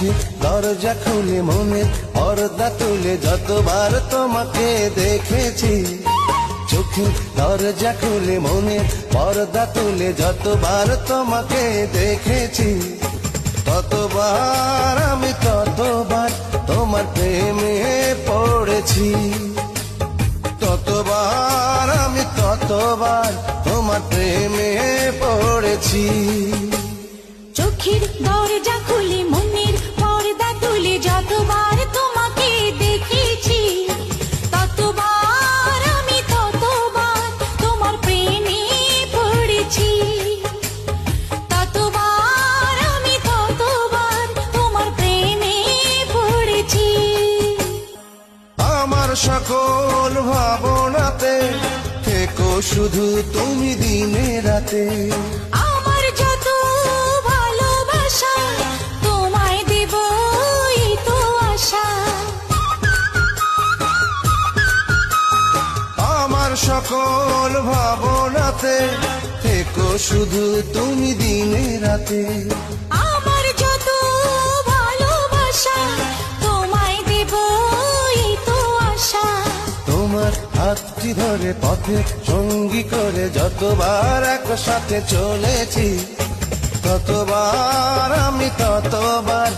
চোখে দরজা খুলে মনের পর্দা তুলে যতবার তোমাকে দেখেছি, চোখে দরজা খুলে মনের পর্দা তুলে যতবার তোমাকে দেখেছি, ততবার আমি ততবার তোমার প্রেমে পড়েছি, ততবার আমি ততবার তোমার প্রেমে পড়েছি। চোখের দরজা খুলে মনের পর্দা তুলে যতবার তোমাকে দেখেছি, ততবার আমি ততবার তোমার প্রেমে পড়েছি, ততবার আমি ততবার তোমার প্রেমে পড়েছি। আমার সকল ভাবনাতে থেকো শুধু তুমি দিনে রাতে, আমার যত ভালোবাসা তোমায় দেব এই তো আশা, আমার সকল ভাবনাতে থেকো শুধু তুমি দিনে রাতে, আমার যত ভালোবাসা তোমায় দেব এই তো আশা। তোমার হাতটি ধরে পথে সঙ্গী করে যতবার একসাথে চলেছি, ততবার আমি ততবার